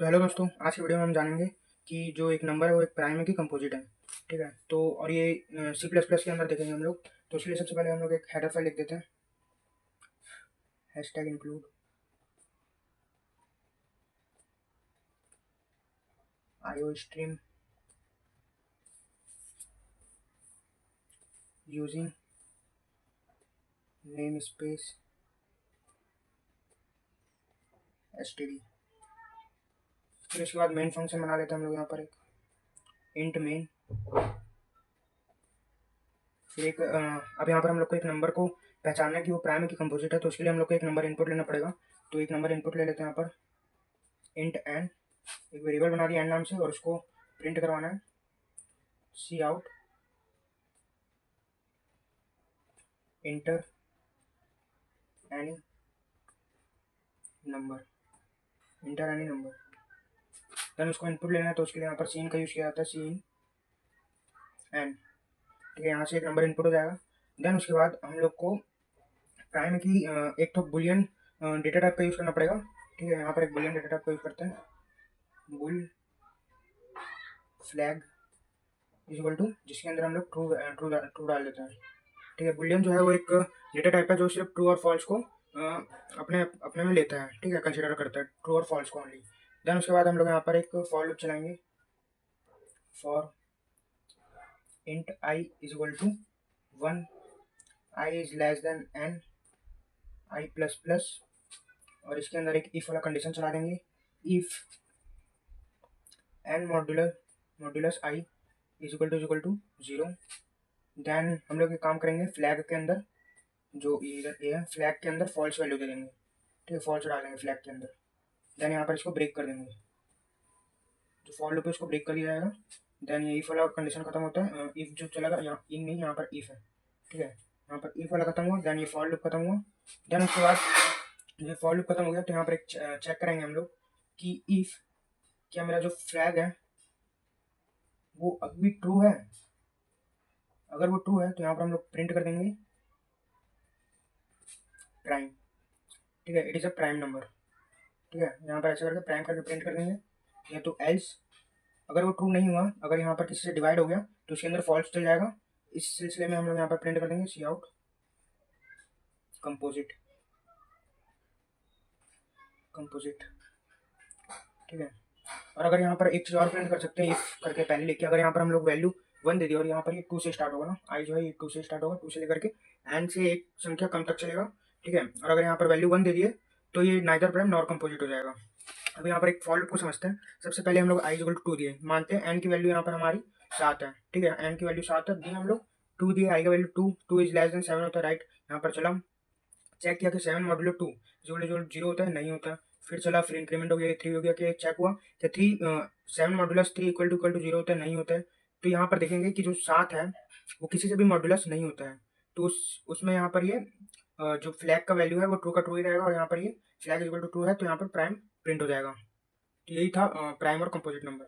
तो हेलो दोस्तों, आज की वीडियो में हम जानेंगे कि जो एक नंबर है वो एक प्राइम है कि कंपोजिट है। ठीक है, तो और ये सी प्लस प्लस के अंदर देखेंगे हम लोग। तो इसके लिए सबसे पहले हम लोग एक हेडर फाइल लिख देते हैं, hashtag include IO stream using name space std। फिर उसके बाद मेन फंक्शन बना लेते हैं हम लोग यहाँ पर एक इंट मेन। फिर एक अब यहाँ पर हम लोग को एक नंबर को पहचानना है कि वो प्राइम है कि कंपोजिट है, तो उसके लिए हम लोग को एक नंबर इनपुट लेना पड़ेगा। तो एक नंबर इनपुट ले लेते हैं यहाँ पर इंट एन, एक वेरिएबल बना दिया एन नाम से, और उसको प्रिंट करवाना है cout enter any number, enter any number. Then उसको इनपुट लेना है, तो उसके लिए यहाँ पर सीन का यूज़ किया जाता है, सीन एन। ठीक है, यहाँ से एक नंबर इनपुट हो जाएगा। देन उसके बाद हम लोग को प्राइम की एक तो बुलियन डेटा टाइप का यूज़ करना पड़ेगा। ठीक है, यहाँ पर एक बुलियन डेटा टाइप का यूज़ करते हैं, bool flag is equal to, जिसके अंदर हम लोग ट्रू ट्रू ट्रू डाल देते हैं। ठीक है, बुलियन जो है वो एक डेटा टाइप है जो सिर्फ ट्रू और फॉल्स को अपने अपने में लेता है। ठीक है, कंसिडर करता है ट्रू और फॉल्स को ओनली। देन उसके बाद हम लोग यहाँ पर एक फॉर लूप चलाएंगे, for int I is equal to 1, I is less than N, I plus plus, और इसके अंदर एक इफ वाला कंडीशन चला देंगे, if N modulus I is equal to 0। Then हम लोग एक काम करेंगे, फ्लैग के अंदर जो इधर ए है, फ्लैग के अंदर फॉल्स वैल्यू दे देंगे। ठीक है, फॉल्स डालेंगे फ्लैग के अंदर। देन यहाँ पर इसको ब्रेक कर देंगे, जो फॉर लूप है उसको ब्रेक कर दिया जाएगा। देन ये इफ वाला कंडीशन खत्म होता है, इफ जो चलेगा यहाँ इन नहीं, यहाँ पर इफ है। ठीक है, यहाँ पर इफ वाला खत्म हुआ, देन ये फॉर लूप खत्म हुआ। देन उसके बाद ये फॉर लूप खत्म हो गया, तो यहाँ पर एक चेक करेंगे हम लोग कि इफ क्या मेरा जो फ्लैग है वो अभी ट्रू है। अगर वो ट्रू है तो यहाँ पर हम लोग प्रिंट कर देंगे प्राइम। ठीक है, it is a prime number. ठीक है, यहाँ पर ऐसे करके प्राइम करके प्रिंट कर देंगे। या तो एल्स, अगर वो ट्रू नहीं हुआ, अगर यहाँ पर किसी से डिवाइड हो गया तो उसके अंदर फॉल्स चल जाएगा। इस सिलसिले में हम लोग यहाँ पर प्रिंट कर देंगे सी आउट कंपोजिट। ठीक है, और अगर यहाँ पर एक चीज़ और प्रिंट कर सकते हैं इफ करके पहले लिख के, अगर यहाँ पर हम लोग वैल्यू 1 दे दिए और यहाँ पर ये 2 से स्टार्ट होगा ना, आई जो है ये 2 से स्टार्ट होगा, 2 से लेकर के एन से एक संख्या कम तक चलेगा। ठीक है, और अगर यहाँ पर वैल्यू 1 दे दिए तो ये नाइदर प्राइम नॉर कंपोजिट हो जाएगा। अब यहाँ पर एक फॉर लूप को समझते हैं। सबसे पहले हम लोग आई इक्वल टू 2 दिए, मानते हैं एन की वैल्यू यहाँ पर हमारी 7 है। ठीक है, एन की वैल्यू 7 है, दिए हम लोग 2 दिए, आई का वैल्यू 2 इज लेस देन 7 होता है, राइट। यहाँ पर चला चेक किया कि 7 मॉड्यूलो 2 जो 0 होता है, नहीं होता है। फिर चला, फिर इंक्रीमेंट हो गया, 3 हो गया, कि चेक हुआ कि 7 मॉड्यूलस 3 इक्वल टू 0 होता है, नहीं होता है। तो यहाँ पर देखेंगे कि जो 7 है वो किसी से भी मॉड्यूलस नहीं होता है, तो उसमें यहाँ पर ये जो फ्लैग का वैल्यू है वो ट्रू का ट्रू ही रहेगा, और यहाँ पर ये फ्लैग इक्वल टू ट्रू है तो यहाँ पर प्राइम प्रिंट हो जाएगा। तो यही था प्राइम और कंपोजिट नंबर।